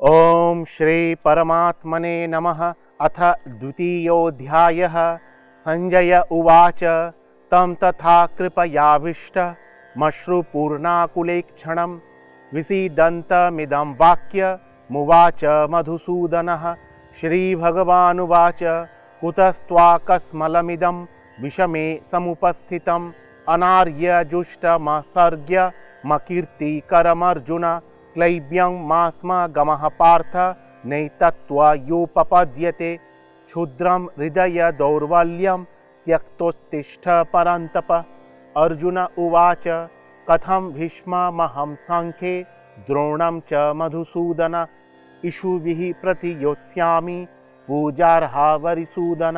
ओम श्री परमात्मने नमः। अथ द्वितीयोऽध्यायः। संजय उवाच तं तथा कृपयाविष्ट मश्रुपूर्णाकुलेक्षणं विसीदन्तमिदं वाक्यमुवाच मधुसूदनः। श्रीभगवानुवाच कुतस्त्वाकस्मलमिदं विषमे समुपस्थितम् अनार्यजुष्टमसर्ग्यमकीर्तिकरमर्जुन क्लैब्यं मा स्म गमः पार्थ नैतत्त्वयोपपद्यते क्षुद्रं हृदय दौर्बल्यं त्यक्तोत्तिष्ठ परन्तप। अर्जुन उवाच कथं भीष्ममहं सांख्ये द्रोणं च मधुसूदन इषुभिः प्रतियोत्स्यामि पूजार्हा वरिसूदन।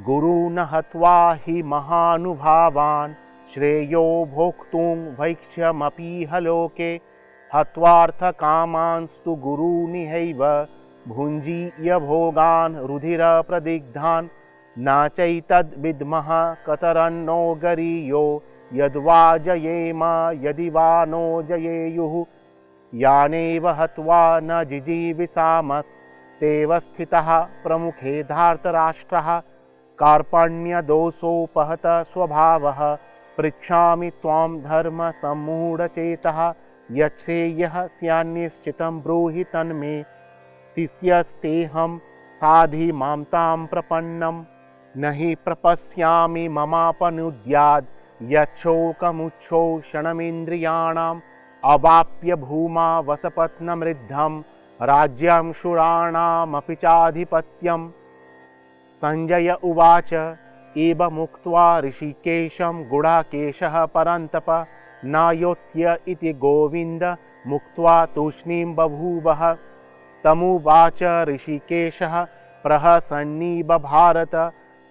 गुरून् हत्वा हि महानुभावान् श्रेयो भोक्तुं भैक्ष्यमपीह लोके हत्वार्थकामांस्तु गुरूनिहैव भुञ्जीय भोगान् रुधिरप्रदिग्धान् न चैतद्विद्मः कतरन्नो गरीयो यद्वा जयेम यदि वा नो जयेयुः यानेव हत्वा न जिजीविषामस्तेव स्थितः प्रमुखे धार्तराष्ट्रः कार्पण्यदोषोपहत स्वभावः पृच्छामि त्वां धर्मसम्मूढचेतः यच्छ्रेयः स्यान्निश्चितं ब्रूहि तन्मे शिष्यस्तेऽहं साधि मां तां प्रपन्नं न हि प्रपश्यामि ममापनुद्याद् यच्छोकमुच्छोषणमिन्द्रियाणाम् अवाप्य भूमा वसपत्नमृद्धं राज्यं शूराणामपि चाधिपत्यम्। संजय उवाच एवमुक्त्वा ऋषिकेशं गुडाकेशः परन्तप नायोत्स्य इति गोविन्द मुक्त्वा तूष्णीं बभूवः। तमुवाच ऋषिकेशः प्रहसन्निव भारत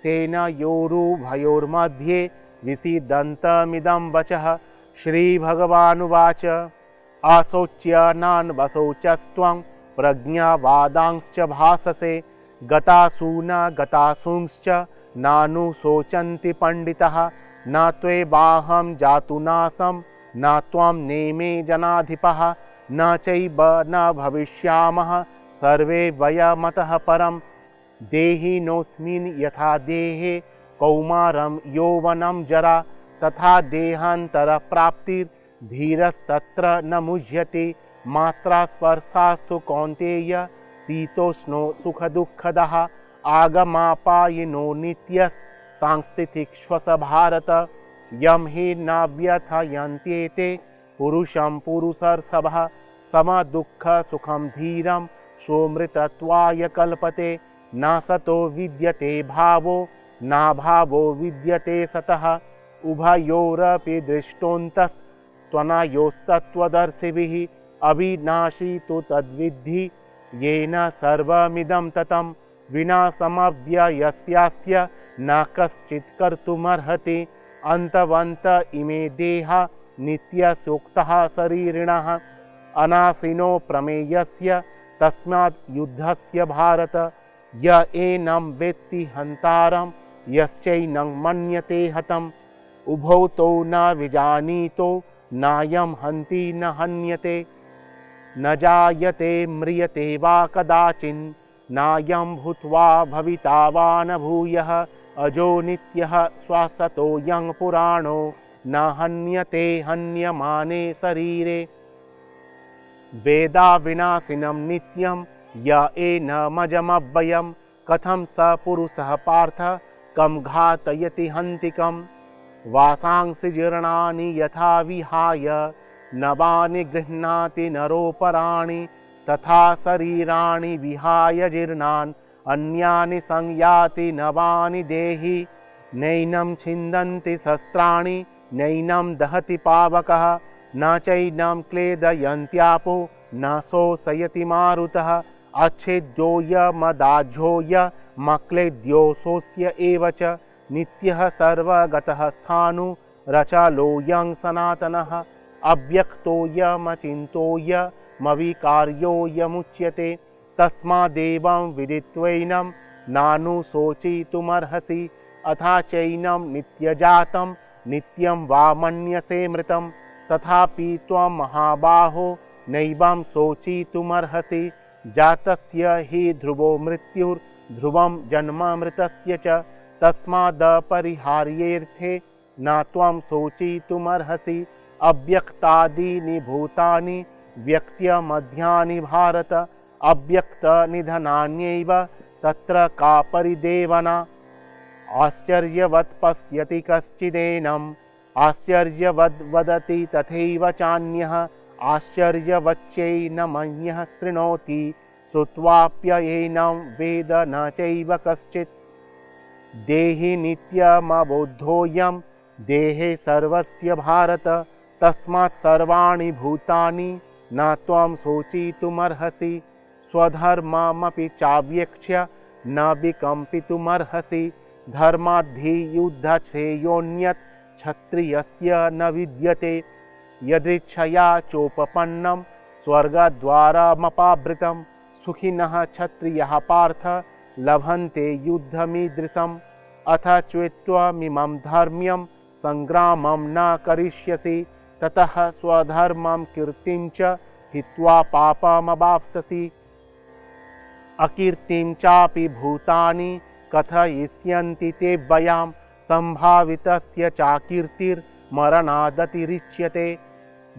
सेनयोरुभयोर्मध्ये विसीदन्तमिदं वचः। श्रीभगवानुवाच आशोच्य नान्वशोचस्त्वं प्रज्ञावादांश्च भाससे गतासून गतासूंश्च नानुशोचन्ति पण्डितः न त्वेवाहं जातुनासं न त्वं नेमे जनाधिपः न चैव न भविष्यामः सर्वे वयमतः परं देहिनोऽस्मिन् यथा देहे कौमारं यौवनं जरा तथा देहान्तरप्राप्तिर्धीरस्तत्र न मुह्यते मात्रा स्पर्शास्तु कौन्तेय शीतोष्णो सुखदुःखदः आगमापायिनो नित्यस्तांस्तितिक्षस्व भारत यं हि न व्यथयन्त्येते पुरुषं पुरुषर्षभः समदुःखसुखं धीरं सोमृतत्वाय कल्पते न सतो विद्यते भावो नाभावो विद्यते सतः उभयोरपि दृष्टोऽन्तस्त्वनयोस्तत्त्वदर्शिभिः अविनाशी तु तद्विद्धि येन सर्वमिदं ततं विनाशमव्ययस्यास्य न कश्चित् कर्तुमर्हति अन्तवन्त इमे देहा नित्यसुक्तः शरीरिणः अनाशिनो प्रमेयस्य तस्मात् युद्धस्य भारत य एनं वेत्ति हन्तारं यश्चैनं मन्यते हतम् उभौ तौ न विजानीतो नायं हन्ति न हन्यते न जायते म्रियते वा कदाचिन् नायं भूत्वा भविता वा न भूयः अजो नित्यः श्वासतो यं पुराणो न हन्यते हन्यमाने शरीरे वेदा विनाशिनं नित्यं य एनमजमव्ययं कथं स पुरुषः पार्थ कं घातयति हन्तिकं वासांसि जीर्णानि यथा विहाय नवानि गृह्णाति नरोपराणि तथा शरीराणि विहाय जीर्णान् अन्यानि संयाति नवानि देहि नैनं छिन्दन्ति शस्त्राणि नैनं दहति पावकः न चैनं क्लेदयन्त्यापो न शोषयति मारुतः अच्छेद्योऽयमदाज्योऽयमक्लेद्योऽशोष्य एव च नित्यः सर्वगतः स्थाणुरचलोऽयं सनातनः अव्यक्तोऽयमचिन्त्योऽयमविकार्योऽयमुच्यते तस्मादेवं विदित्वैनं नानुशोचितुमर्हसि अथा चैनं नित्यजातं नित्यं वा मन्यसे मृतं तथापि त्वं महाबाहो नैवं शोचितुमर्हसि। जातस्य हि ध्रुवो मृत्युर्ध्रुवं जन्मामृतस्य च तस्मादपरिहार्येऽर्थे न त्वं शोचितुमर्हसि। अव्यक्तादीनि भूतानि व्यक्त्यमध्यानि भारत अव्यक्तनिधनान्यैव तत्र का परिदेवना। आश्चर्यवत् पश्यति कश्चिदेनम् आश्चर्यवद् वदति तथैव चान्यः आश्चर्यवच्चैनमन्यः शृणोति श्रुत्वाप्ययेनं वेद न चैव कश्चित्। देहि नित्यमबोधोऽयं देहे सर्वस्य भारत तस्मात् सर्वाणि भूतानि न त्वं शोचितुमर्हसि। स्वधर्ममपि चाव्यक्ष्य न विकम्पितुमर्हसि। धर्माद्धियुद्धश्रेयोऽन्यत् क्षत्रियस्य न विद्यते। यदृच्छया चोपपन्नं स्वर्गद्वारमपावृतं सुखिनः क्षत्रियः पार्थ लभन्ते युद्धमीदृशम्। अथ चेत्त्वमिमं धर्म्यं संग्रामं न करिष्यसि ततः स्वधर्मं कीर्तिं च हित्वा पापमवाप्स्यसि। अकीर्तिं चापि भूतानि कथयिष्यन्ति ते व्ययां सम्भावितस्य चाकीर्तिर्मरणादतिरिच्यते।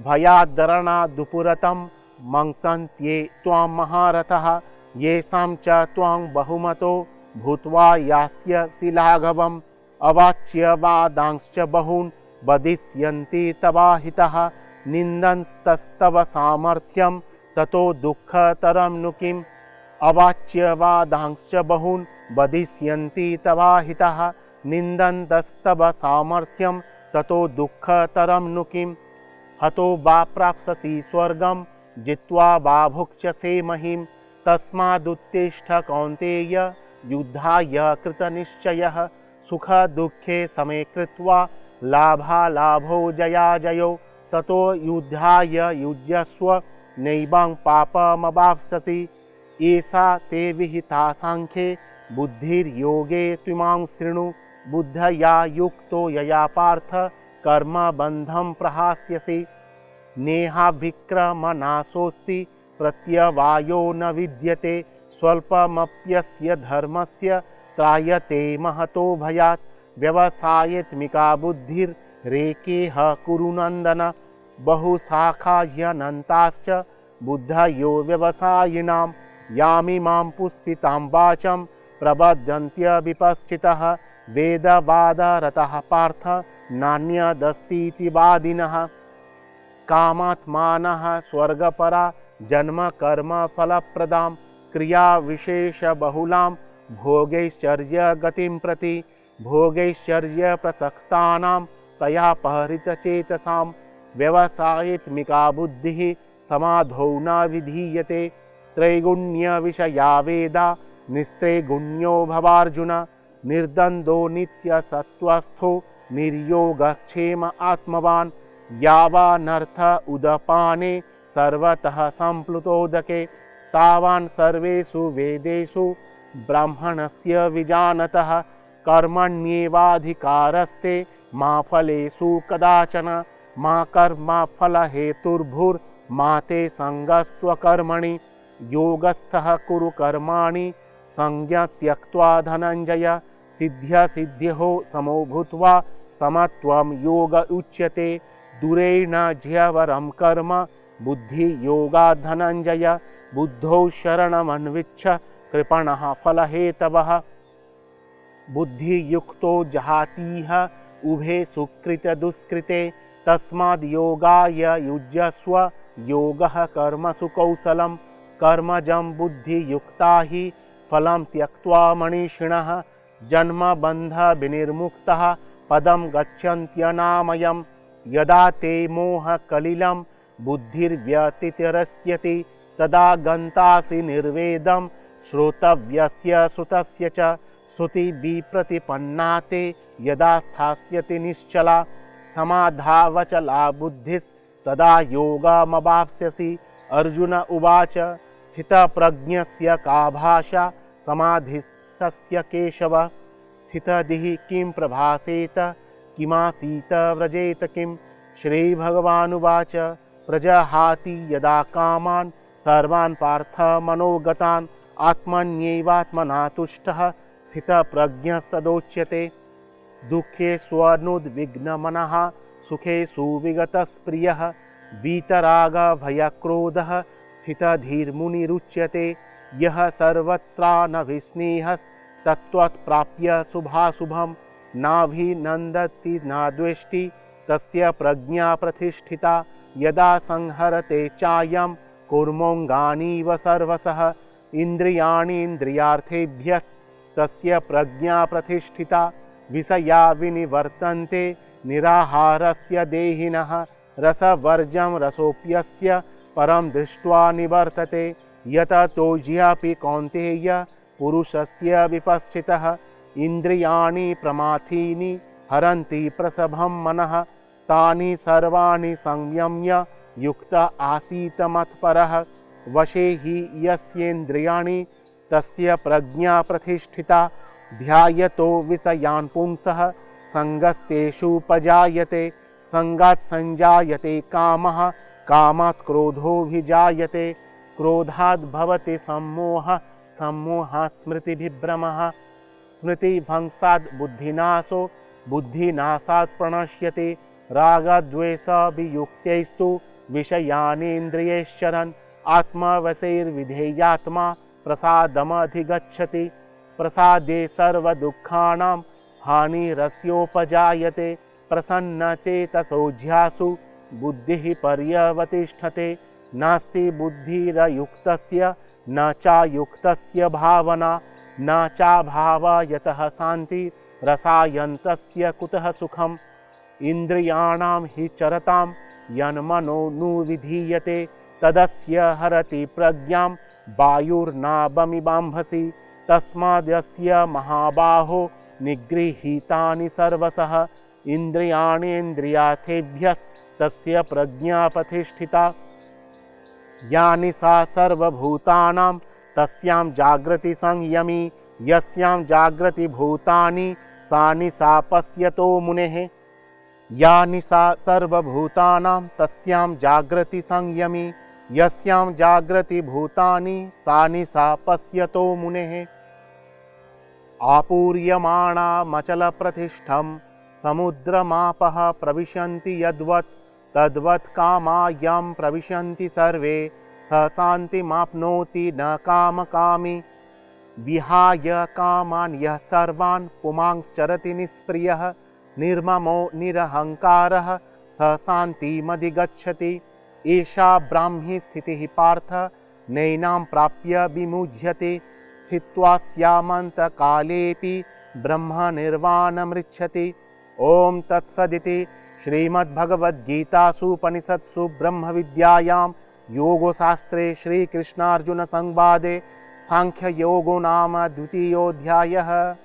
भयादरणादुपुरतं मंसन्त्ये त्वां महारथः येषां च त्वां बहुमतो भूत्वा यास्यसि लाघवम्। अवाच्यवादांश्च बहून् वदिष्यन्ति तवाहितः निन्दन्तस्तव सामर्थ्यं ततो दुःखतरं नु किम्। अवाच्यवादांश्च बहून् वदिष्यन्ति तवाहितः निन्दन्तस्तव सामर्थ्यं ततो दुःखतरं नु किम्। हतो वा प्राप्स्यसि स्वर्गं जित्वा वा भुक्ष्यसे महीं। तस्मादुत्तिष्ठ कौन्तेय युद्धाय कृतनिश्चयः। सुखदुःखे समे कृत्वा लाभालाभौ जयाजयौ ततो युद्धाय युज्यस्व नैवं पापमवाप्स्यसि। एषा ते विहिता साङ्ख्ये बुद्धिर्योगे त्विमां शृणु। बुद्धया युक्तो यया पार्थ कर्मबन्धं प्रहास्यसि। नेहाभिक्रमनाशोऽस्ति प्रत्यवायो न विद्यते। स्वल्पमप्यस्य धर्मस्य त्रायते महतो भयात्। व्यवसायत्मिका बुद्धिर्रेकेह कुरु नन्दन। बहुशाखा ह्यनन्ताश्च बुद्धयो व्यवसायिनां यामिमां पुष्पितां वाचं प्रबध्यन्त्यविपश्चितः। वेदवादरतः पार्थ नान्यदस्तीति वादिनः। कामात्मानः स्वर्गपरा जन्मकर्मफलप्रदां क्रियाविशेषबहुलां भोगैश्चर्यगतिं प्रति। भोगैश्चर्यप्रसक्तानां तया परितचेतसां व्यवसायित्मिका बुद्धिः समाधौ न विधीयते। त्रैगुण्यविषया वेदा निस्त्रैगुण्यो भवार्जुन। निर्द्वन्द्वो नित्यसत्त्वस्थो निर्योगक्षेम आत्मवान्। यावानर्थ उदपाने सर्वतः सम्प्लुतोदके तावान् सर्वेषु वेदेषु ब्राह्मणस्य विजानतः। कर्मण्येवाधिकारस्ते मा फलेषु कदाचन। मा कर्मफलहेतुर्भुर्मा ते सङ्गस्त्वकर्मणि। योगस्थः कुरु कर्माणि संज्ञा त्यक्त्वा धनञ्जय। सिद्ध्यसिद्ध्योः समो भूत्वा समत्वं योग उच्यते। दूरेण ज्यवरं कर्म बुद्धियोगात् धनञ्जय। बुद्धौ शरणमन्विच्छ कृपणः फलहेतवः। बुद्धियुक्तो जहातीह उभे सुकृतदुष्कृते। तस्माद् योगाय युज्यस्व योगः कर्मसु कौशलं। कर्मजं बुद्धियुक्ता हि फलं त्यक्त्वा मनीषिणः। जन्मबन्धविनिर्मुक्तः पदं गच्छन्त्यनामयम्। यदा ते मोहकलिलं बुद्धिर्व्यतितरस्यति तदा गन्तासि निर्वेदं श्रोतव्यस्य श्रुतस्य च। श्रुतिविप्रतिपन्ना ते यदा स्थास्यति निश्चला समाधावचला बुद्धिस्तदा योगमवाप्स्यसि। अर्जुन उवाच स्थितप्रज्ञस्य का भाषा समाधिस्थस्य केशव। स्थितधिः किं प्रभासेत किमासीत व्रजेत किम्। श्रीभगवानुवाच प्रजहाति यदा कामान् सर्वान् पार्थ मनोगतान् आत्मन्यैवात्मना तुष्टः स्थितप्रज्ञस्तदोच्यते। दुःखे स्वनुद्विग्नमनः सुखे सुविगतस्प्रियः वीतरागभयक्रोधः स्थितधीर्मुनिरुच्यते। यः सर्वत्रानभिस्नेहस्तत्त्वत्प्राप्य शुभाशुभं नाभिनन्दति न द्वेष्टि तस्य प्रज्ञा प्रतिष्ठिता। यदा संहरते चायं कूर्मोऽङ्गानीव सर्वशः इन्द्रियाणीन्द्रियार्थेभ्यस्तस्य प्रज्ञा प्रतिष्ठिता। विषया विनिवर्तन्ते निराहारस्य देहिनः रसवर्जं रसोऽप्यस्य परं दृष्ट्वा निवर्तते। यततो ज्ञापि कौन्तेय पुरुषस्य विपश्चितः इन्द्रियाणि प्रमाथीनि हरन्ति प्रसभं मनः तानि सर्वाणि संयम्य युक्त आसीत मत्परः। वशे हि यस्येन्द्रियाणि तस्य प्रज्ञा प्रतिष्ठिता। ध्यायतो विषयान् पुंसः सङ्गस्तेषुपजायते। सङ्गात् सञ्जायते कामः कामात् क्रोधोऽभिजायते। क्रोधाद् भवति सम्मोहः सम्मोहात् स्मृतिविभ्रमः। स्मृतिभंसात् बुद्धिनाशो बुद्धिनाशात् प्रणश्यते। रागद्वेषवियुक्तैस्तु विषयानीन्द्रियैश्चरन् आत्मवशैर्विधेयात्मा प्रसादमधिगच्छति। प्रसादे सर्वदुःखानां हानिरस्योपजायते। प्रसन्नचेतसो ध्यासु बुद्धिः पर्यवतिष्ठते। नास्ति बुद्धिरयुक्तस्य न चायुक्तस्य भावना न चाभावयतः शान्ति रसायन्तस्य कुतः सुखम्। इन्द्रियाणां हि चरतां यन्मनो नुविधीयते तदस्य हरति प्रज्ञां वायुर्नावमिवाम्भसि। तस्माद्यस्य महाबाहो निगृहीतानि सर्वशः इन्द्रियाणीन्द्रियार्थेभ्यस्तस्य प्रज्ञा प्रतिष्ठिता। या निशा सर्वभूतानां तस्यां जागृति संयमी। यस्यां जागृति भूतानि सा निशा पश्यतो मुनेः। या निशा सर्वभूतानां तस्यां जागृति संयमी। यस्यां जागृति भूतानि सा निशा पश्यतो मुनेः। आपूर्यमाणामचलप्रतिष्ठं समुद्रमापः प्रविशन्ति यद्वत् तद्वत् कामायं प्रविशन्ति सर्वे स शान्तिमाप्नोति न कामकामी। विहाय कामान् यः सर्वान् पुमांश्चरति निष्प्रियः निर्ममो निरहङ्कारः स शान्तिमधिगच्छति। एषा ब्राह्मी स्थितिः पार्थ नैनां प्राप्य विमुह्यते। स्थित्वा स्यामन्तकालेऽपि ब्रह्मनिर्वाणमृच्छति। ॐ तत्सदिति श्रीमद्भगवद्गीतासु उपनिषत्सु ब्रह्मविद्यायां योगशास्त्रे श्रीकृष्णार्जुनसंवादे सांख्ययोगो नाम द्वितीयोऽध्यायः।